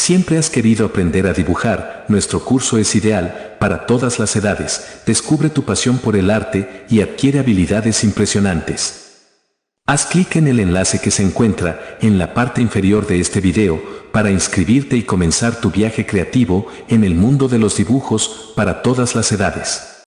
Siempre has querido aprender a dibujar, nuestro curso es ideal para todas las edades. Descubre tu pasión por el arte y adquiere habilidades impresionantes. Haz clic en el enlace que se encuentra en la parte inferior de este video para inscribirte y comenzar tu viaje creativo en el mundo de los dibujos para todas las edades.